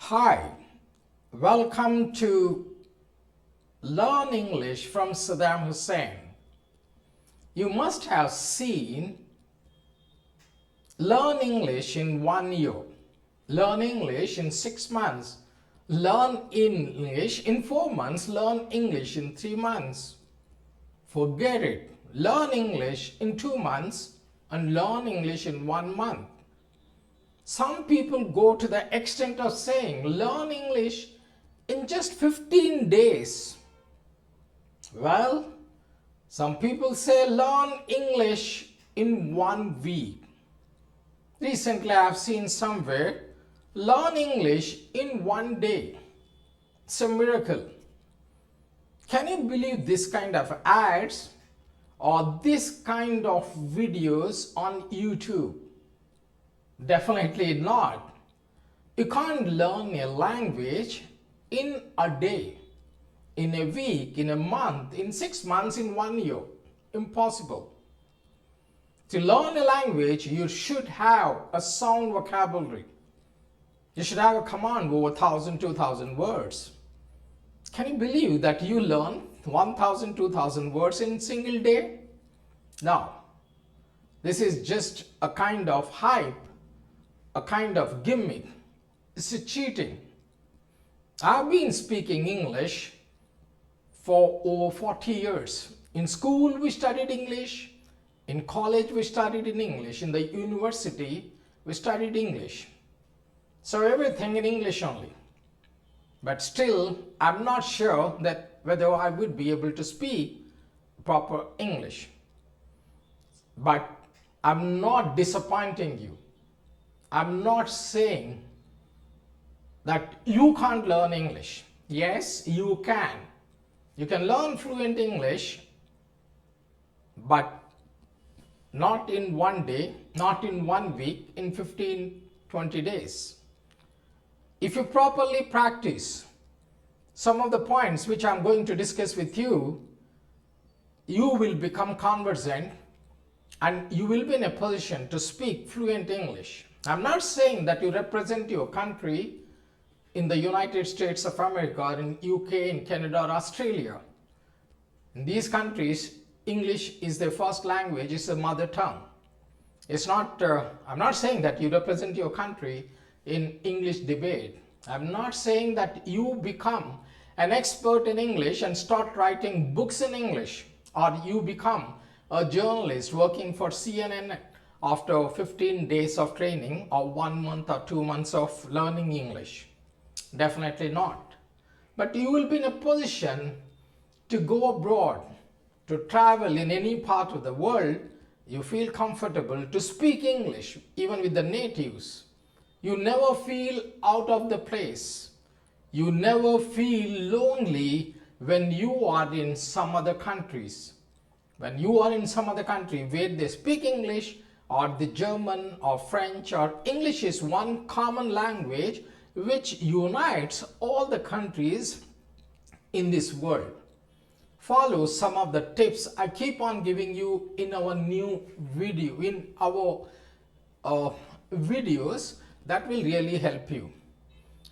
Hi, welcome to Learn English from Saddam Hussein. You must have seen Learn English in 1 year, Learn English in 6 months, Learn English in 4 months, Learn English in 3 months. Forget it. Learn English in 2 months and Learn English in 1 month. Some people go to the extent of saying learn English in just 15 days. Well, some people say learn English in 1 week. Recently, I have seen somewhere learn English in 1 day. It's a miracle. Can you believe this kind of ads or this kind of videos on YouTube? Definitely not. You can't learn a language in a day, in a week, in a month, in 6 months, in 1 year. Impossible. To learn a language, you should have a sound vocabulary. You should have a command over 1,000, 2,000 words. Can you believe that you learn 1,000, 2,000 words in a single day? No. This is just a kind of hype, a kind of gimmick. It's a cheating. I've been speaking English for over 40 years. In school, we studied English. In college, we studied in English. In the university, we studied English. So everything in English only. But still, I'm not sure that whether I would be able to speak proper English. But I'm not disappointing you. I'm not saying that you can't learn English. Yes, you can. You can learn fluent English, but not in 1 day, not in 1 week, in 15, 20 days. If you properly practice some of the points which I'm going to discuss with you, you will become conversant and you will be in a position to speak fluent English. I'm not saying that you represent your country in the United States of America, or in UK, in Canada, or Australia. In these countries, English is their first language, it's a mother tongue. It's not, I'm not saying that you represent your country in English debate. I'm not saying that you become an expert in English and start writing books in English, or you become a journalist working for CNN after 15 days of training or 1 month or 2 months of learning English. Definitely not. But you will be in a position to go abroad, to travel in any part of the world. You feel comfortable to speak English even with the natives. You never feel out of the place. You never feel lonely when you are in some other countries. When you are in some other country where they speak English, or the German or French, or English is one common language which unites all the countries in this world. Follow some of the tips I keep on giving you in our new video, in our videos that will really help you.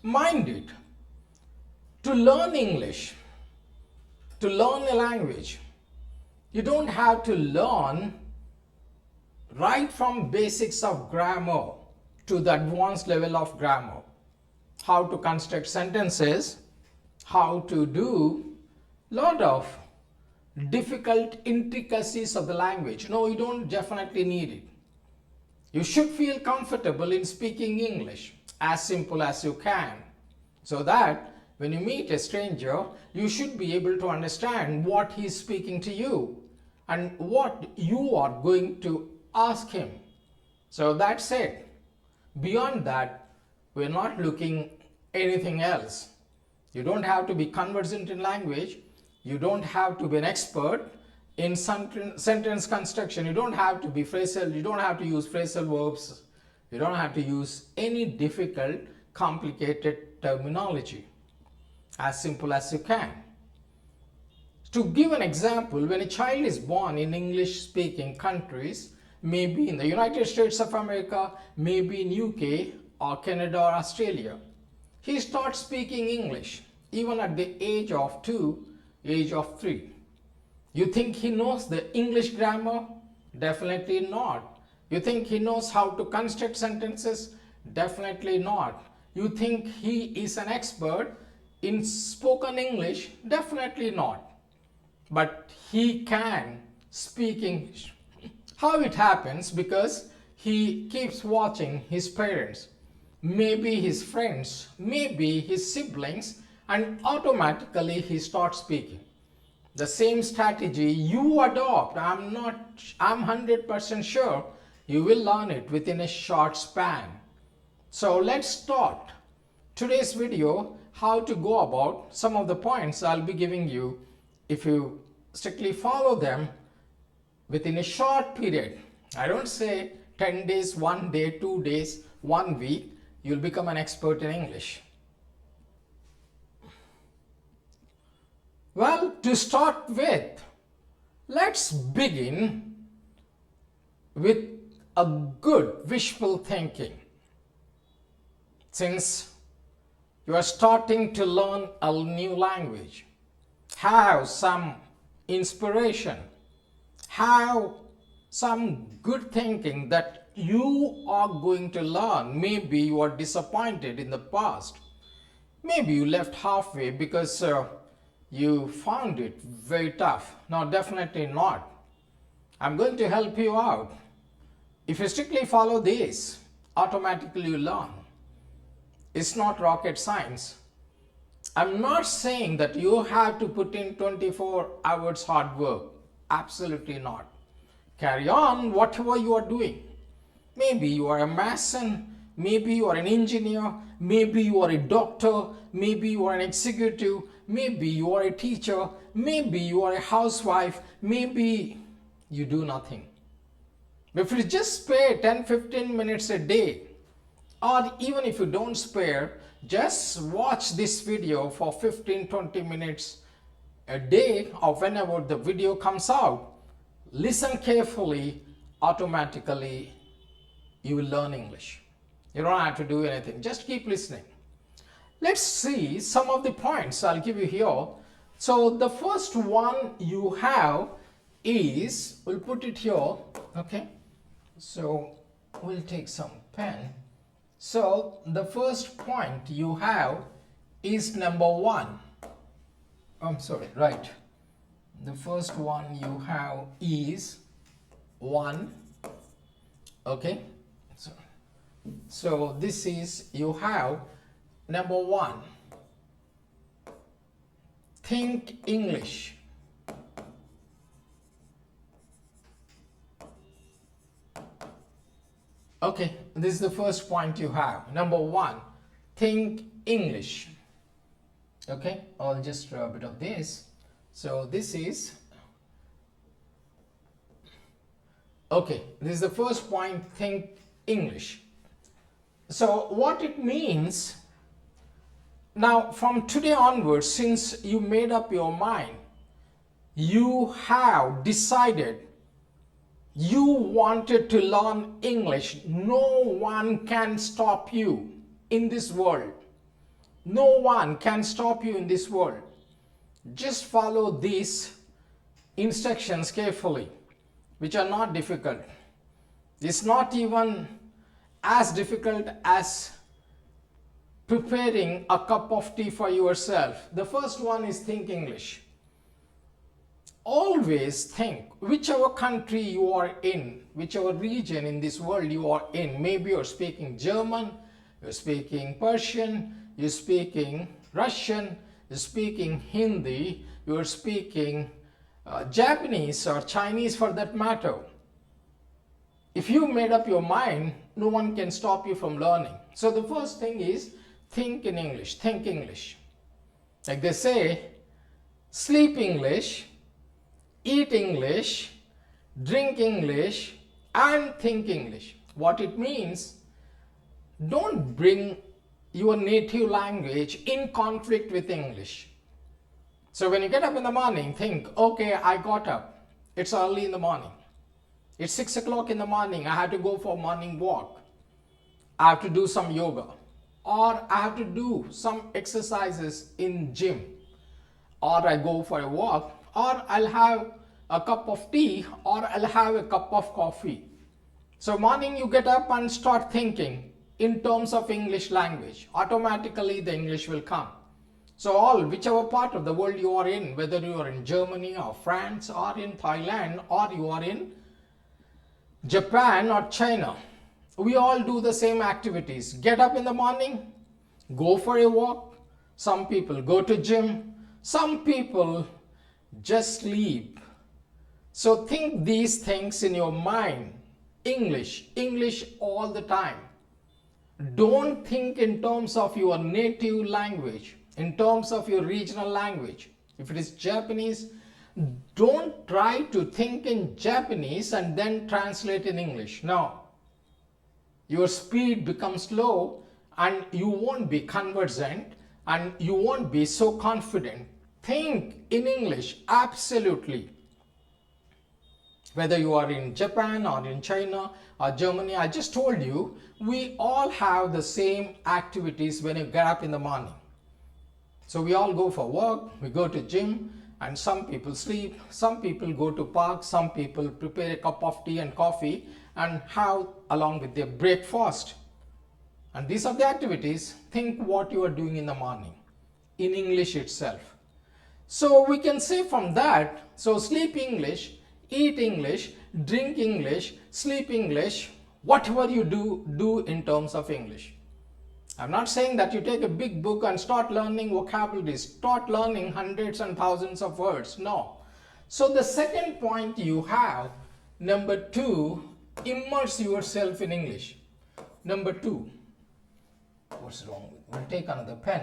Mind it, to learn English, to learn a language, you don't have to learn right from basics of grammar to the advanced level of grammar. How to construct sentences, how to do lot of difficult intricacies of the language. No, you don't definitely need it. You should feel comfortable in speaking English as simple as you can, so that when you meet a stranger, you should be able to understand what he is speaking to you and what you are going to ask him. So that's it. Beyond that, we're not looking anything else. You don't have to be conversant in language. You don't have to be an expert in sentence construction. You don't have to be phrasal. You don't have to use phrasal verbs. You don't have to use any difficult, complicated terminology. As simple as you can. To give an example, when a child is born in English-speaking countries, maybe in the United States of America, maybe in UK or Canada or Australia, he starts speaking English even at the age of 2, age of 3. You think he knows the English grammar? Definitely not. You think he knows how to construct sentences? Definitely not. You think he is an expert in spoken English? Definitely not. But he can speak English. How it happens? Because he keeps watching his parents, maybe his friends, maybe his siblings, and automatically he starts speaking. The same strategy you adopt, I'm 100% sure you will learn it within a short span. So let's start today's video, how to go about some of the points I'll be giving you. If you strictly follow them within a short period, I don't say 10 days, 1 day, 2 days, 1 week, you'll become an expert in English. Well, to start with, let's begin with a good wishful thinking. Since you are starting to learn a new language, have some inspiration, have some good thinking that you are going to learn. Maybe you are disappointed in the past. Maybe you left halfway because you found it very tough. No, definitely not. I'm going to help you out. If you strictly follow this, automatically you learn. It's not rocket science. I'm not saying that you have to put in 24 hours hard work. Absolutely not. Carry on whatever you are doing. Maybe you are a mason, maybe you are an engineer, maybe you are a doctor, maybe you are an executive, maybe you are a teacher, maybe you are a housewife, maybe you do nothing. If you just spare 10-15 minutes a day, or even if you don't spare, just watch this video for 15-20 minutes a day or whenever the video comes out, listen carefully, automatically you will learn English. You don't have to do anything, just keep listening. Let's see some of the points I'll give you here. So the first one you have is, we'll put it here, okay? So we'll take some pen. So the first point you have is number 1. I'm sorry, right. The first one you have is 1, okay? So this is, you have number 1, think English. Okay, this is the first point you have. Number 1, think English. Okay, I'll just draw a bit of this. So this is, okay, this is the first point, think English. So what it means, now from today onwards, since you made up your mind, you have decided you wanted to learn English, no one can stop you in this world. No one can stop you in this world. Just follow these instructions carefully, which are not difficult. It's not even as difficult as preparing a cup of tea for yourself. The first one is think English. Always think, whichever country you are in, whichever region in this world you are in, maybe you're speaking German, you're speaking Persian, you're speaking Russian, you're speaking Hindi, you're speaking Japanese or Chinese for that matter. If you made up your mind, no one can stop you from learning. So the first thing is think in English, think English. Like they say, sleep English, eat English, drink English, and think English. What it means, don't bring your native language in conflict with English. So when you get up in the morning, think, okay, I got up. It's early in the morning. It's 6 o'clock in the morning. I have to go for a morning walk. I have to do some yoga. or I have to do some exercises in gym, or I go for a walk, or I'll have a cup of tea, or I'll have a cup of coffee. So morning you get up and start thinking in terms of English language. Automatically the English will come. So all, whichever part of the world you are in, whether you are in Germany or France or in Thailand or you are in Japan or China, we all do the same activities. Get up in the morning, go for a walk. Some people go to gym. Some people just sleep. So think these things in your mind. English all the time. Don't think in terms of your native language, in terms of your regional language. If it is Japanese, don't try to think in Japanese and then translate in English. No. Your speed becomes slow and you won't be conversant and you won't be so confident. Think in English, absolutely. Whether you are in Japan or in China or Germany, I just told you, we all have the same activities when you get up in the morning. So we all go for work, we go to gym, and some people sleep, some people go to park, some people prepare a cup of tea and coffee and have along with their breakfast. And these are the activities. Think what you are doing in the morning in English itself. So we can say from that, so sleep English, eat English, drink English, sleep English, whatever you do in terms of English. I'm not saying that you take a big book and start learning vocabularies, start learning hundreds and thousands of words. No. So the second point you have, number 2, immerse yourself in English. Number 2, what's wrong? We'll take another pen,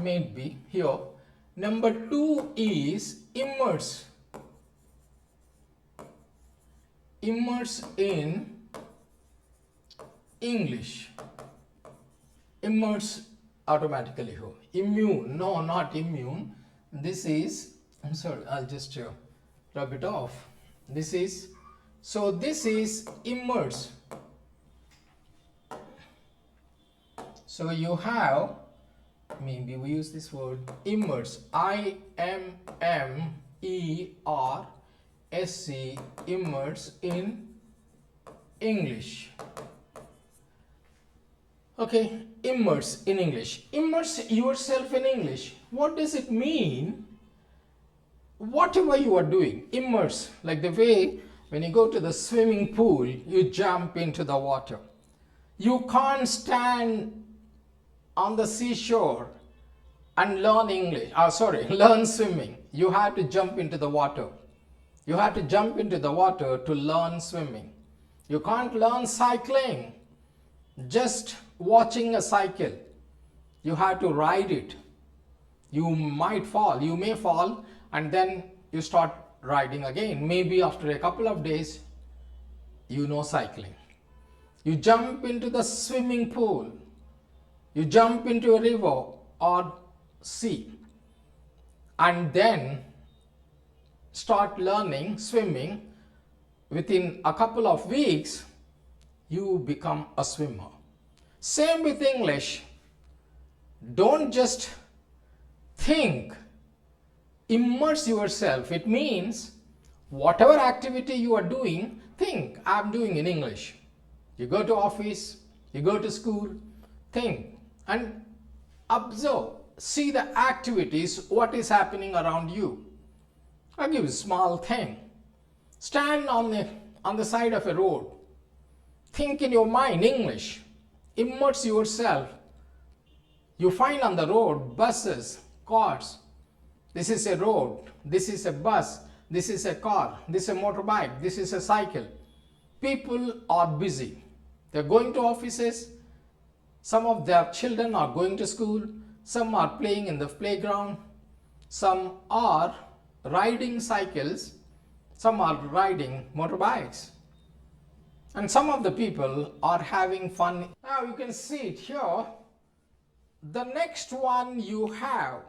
maybe here. Number 2 is immerse. Immerse in English. Immerse automatically here. Immune, no, not immune. This is, I'm sorry, I'll just rub it off. This is, so this is immerse. So you have, maybe we use this word, immerse, I-M-M-E-R-S-E, immerse in English. Okay, immerse in English. Immerse yourself in English. What does it mean? Whatever you are doing, immerse. Like the way when you go to the swimming pool, you jump into the water. You can't stand on the seashore and learn English. Learn swimming. You have to jump into the water. You have to jump into the water to learn swimming. You can't learn cycling just watching a cycle. You have to ride it. You might fall, you may fall, and then you start riding again. Maybe after a couple of days, you know cycling. You jump into the swimming pool. You jump into a river or sea, and then start learning swimming. Within a couple of weeks, you become a swimmer. Same with English. Don't just think, immerse yourself. It means whatever activity you are doing, think, I'm doing in English. You go to office, you go to school, think and observe, see the activities, what is happening around you. I'll give you a small thing. Stand on the side of a road. Think in your mind English. Immerse yourself. You find on the road buses, cars. This is a road. This is a bus. This is a car. This is a motorbike. This is a cycle. People are busy. They're going to offices. Some of their children are going to school. Some are playing in the playground. Some are riding cycles. Some are riding motorbikes. And some of the people are having fun. Now you can see it here. The next one you have.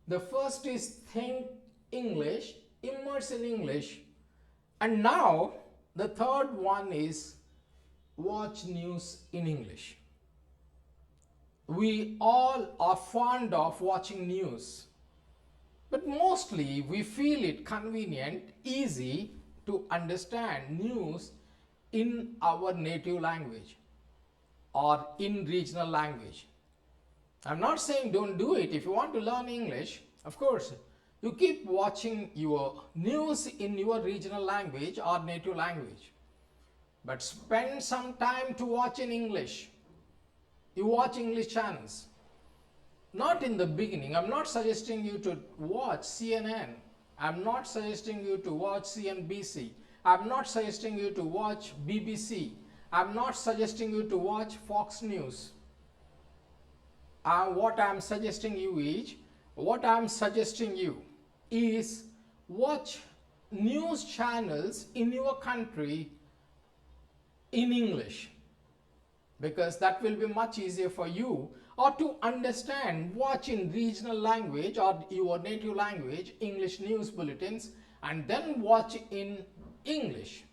The first is think English, immerse in English. And now the third one is watch news in English. we all are fond of watching news, but mostly we feel it convenient, easy to understand news in our native language or in regional language. I'm not saying don't do it. If you want to learn English, of course, you keep watching your news in your regional language or native language. But spend some time to watch in English. You watch English channels. Not in the beginning. I'm not suggesting you to watch CNN. I'm not suggesting you to watch CNBC. I'm not suggesting you to watch BBC. I'm not suggesting you to watch Fox News. What I'm suggesting you is watch news channels in your country in English, because that will be much easier for you, or to understand, watch in regional language or your native language English news bulletins, and then watch in English,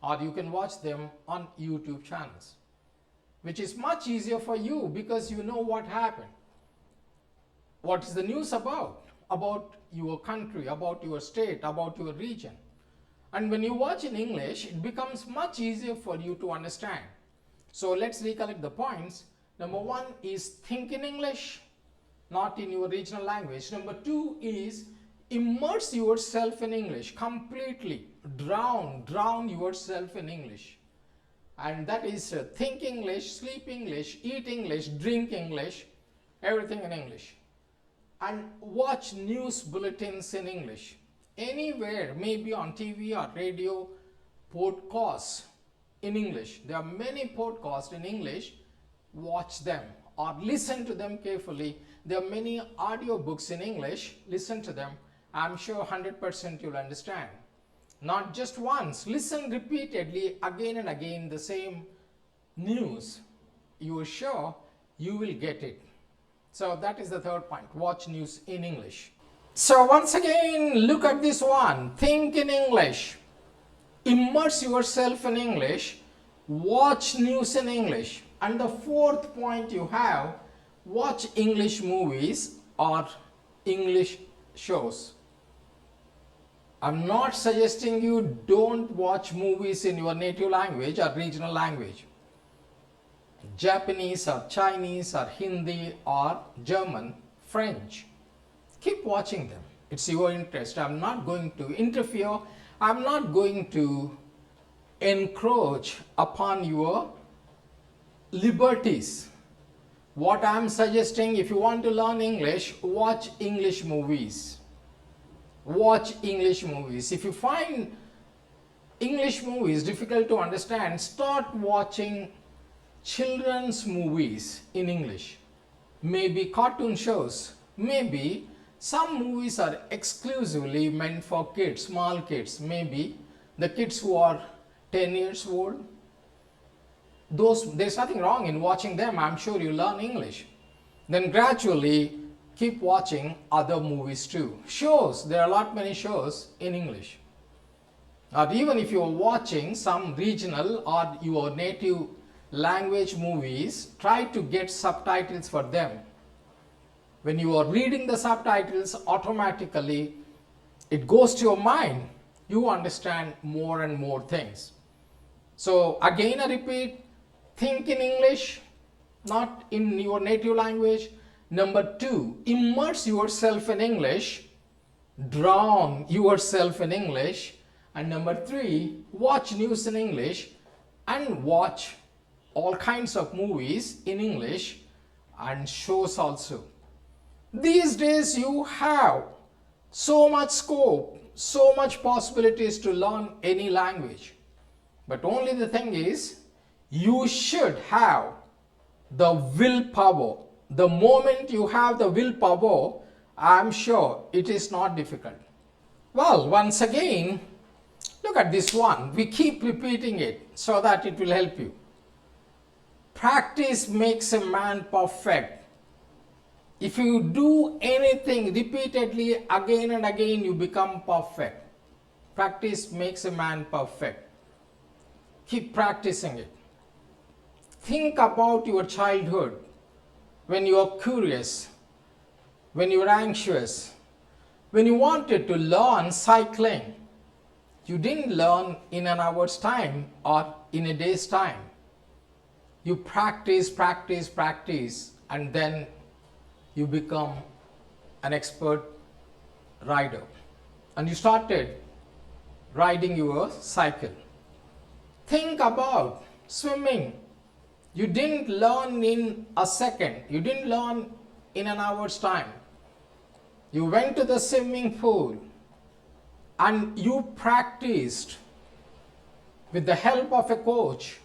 or you can watch them on YouTube channels, which is much easier for you because you know what happened. What is the news about your country, about your state, about your region. And when you watch in English, it becomes much easier for you to understand. So let's recollect the points. Number one is think in English, not in your regional language. Number two is immerse yourself in English completely. Drown yourself in English. And that is think English, sleep English, eat English, drink English, everything in English. And watch news bulletins in English. Anywhere, maybe on TV or radio, podcasts in English. There are many podcasts in English. Watch them or listen to them carefully. There are many audiobooks in English. Listen to them. I'm sure 100% you'll understand. Not just once. Listen repeatedly again and again the same news. You are sure you will get it. So that is the third point. Watch news in English. So once again, look at this one. Think in English. Immerse yourself in English. Watch news in English. And the fourth point you have, watch English movies or English shows. I'm not suggesting you don't watch movies in your native language or regional language. Japanese or Chinese or Hindi or German, French. Keep watching them. It's your interest. I'm not going to interfere. I'm not going to encroach upon your liberties. What I'm suggesting, if you want to learn English, watch English movies. Watch English movies. If you find English movies difficult to understand, start watching children's movies in English. Maybe cartoon shows. Maybe some movies are exclusively meant for kids, small kids. Maybe the kids who are 10 years old. There's nothing wrong in watching them. I'm sure you learn English. Then gradually keep watching other movies too. Shows, there are many shows in English. Or even if you're watching some regional or your native language movies, try to get subtitles for them. When you are reading the subtitles, automatically it goes to your mind. You understand more and more things. So again I repeat, think in English, not in your native language. Number two, immerse yourself in English, drown yourself in English. And number three, watch news in English and watch all kinds of movies in English and shows also. These days you have so much scope, so much possibilities to learn any language. But only the thing is, you should have the willpower. The moment you have the willpower, I'm sure it is not difficult. Well, once again, look at this one. We keep repeating it so that it will help you. Practice makes a man perfect. If you do anything repeatedly again and again, you become perfect. Practice makes a man perfect. Keep practicing it. Think about your childhood. when you are curious, when you are anxious, when you wanted to learn cycling, you didn't learn in an hour's time or in a day's time. You practice, practice, practice, and then you become an expert rider. And you started riding your cycle. Think about swimming. You didn't learn in a second. You didn't learn in an hour's time. You went to the swimming pool and you practiced with the help of a coach,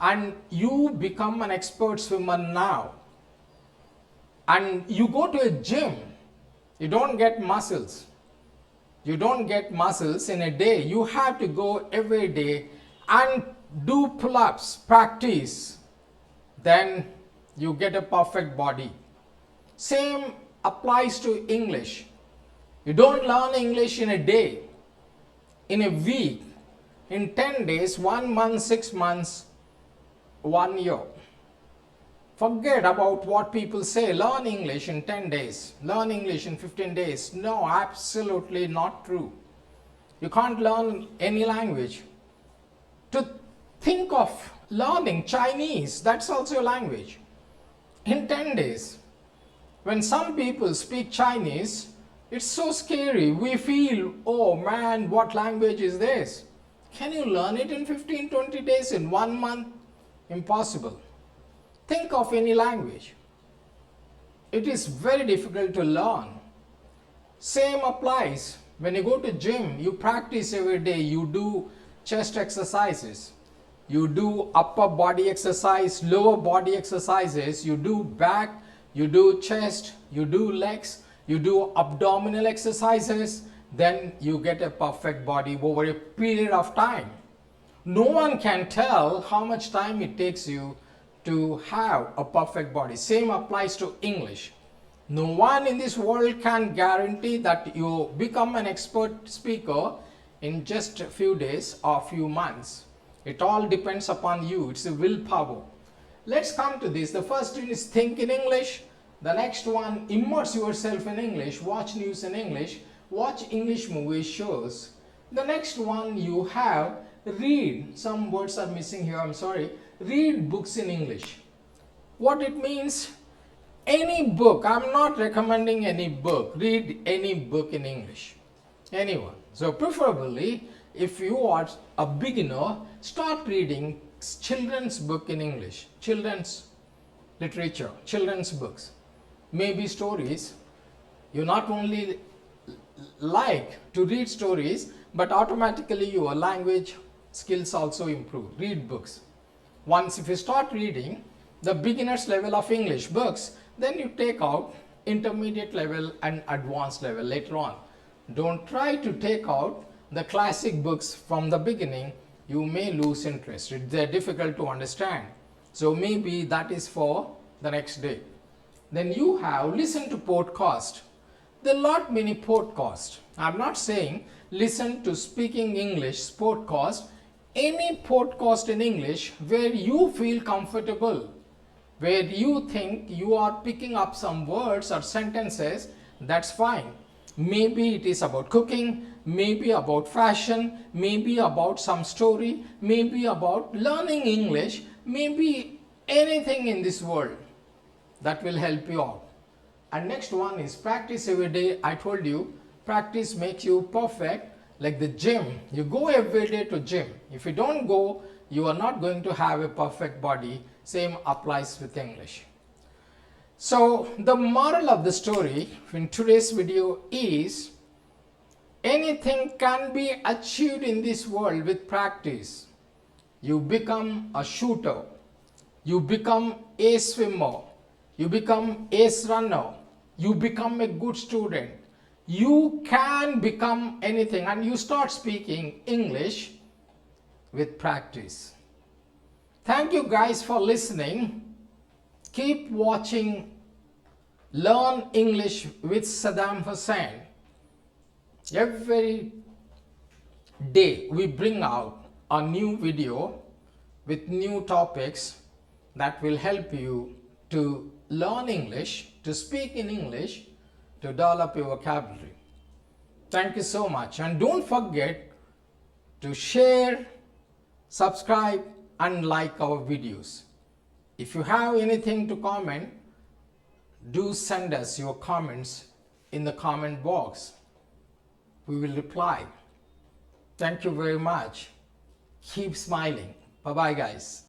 and you become an expert swimmer now. And you go to a gym, you don't get muscles. You don't get muscles in a day. You have to go every day and do pull-ups, practice. Then you get a perfect body. Same applies to English. You don't learn English in a day, in a week, in 10 days, 1 month, 6 months, 1 year. Forget about what people say. Learn English in 10 days. Learn English in 15 days. No, absolutely not true. You can't learn any language. To think of learning Chinese, that's also a language, in 10 days. When some people speak Chinese, it's so scary. We feel, oh man, what language is this? Can you learn it in 15, 20 days, in 1 month? Impossible. Think of any language. It is very difficult to learn. Same applies. When you go to gym, you practice every day. You do chest exercises. You do upper body exercise, lower body exercises. You do back, you do chest, you do legs, you do abdominal exercises. Then you get a perfect body over a period of time. No one can tell how much time it takes you to have a perfect body. Same applies to English. No one in this world can guarantee that you become an expert speaker in just a few days or few months. It all depends upon you. It's a willpower. Let's come to this. The first one is think in English. The next one, immerse yourself in English. Watch news in English. Watch English movies, shows. The next one you have read. Some words are missing here, I'm sorry. Read books in English. What it means? Any book. I'm not recommending any book. Read any book in English. Anyone. So preferably, if you are a beginner, start reading children's book in English. Children's literature, children's books. Maybe stories. You not only like to read stories, but automatically your language skills also improve. Read books. Once if you start reading the beginner's level of English books, then you take out intermediate level and advanced level later on. Don't try to take out the classic books from the beginning. You may lose interest. They're difficult to understand. So maybe that is for the next day. Then you have listen to podcast. There are lot many podcasts. I'm not saying listen to speaking English podcast. Any podcast in English where you feel comfortable, where you think you are picking up some words or sentences, that's fine. Maybe it is about cooking, maybe about fashion, maybe about some story, maybe about learning English, maybe anything in this world that will help you out. And next one is practice every day. I told you, practice makes you perfect. Like the gym, you go every day to gym. If you don't go, you are not going to have a perfect body. Same applies with English. So the moral of the story in today's video is anything can be achieved in this world with practice. You become a shooter, you become a swimmer, you become a runner, you become a good student. You can become anything, and you start speaking English with practice. Thank you guys for listening. Keep watching Learn English with Saddam Hussain. Every day we bring out a new video with new topics that will help you to learn English, to speak in English, to develop your vocabulary. Thank you so much, and don't forget to share, subscribe and like our videos. If you have anything to comment, do send us your comments in the comment box. We will reply. Thank you very much. Keep smiling. Bye bye guys.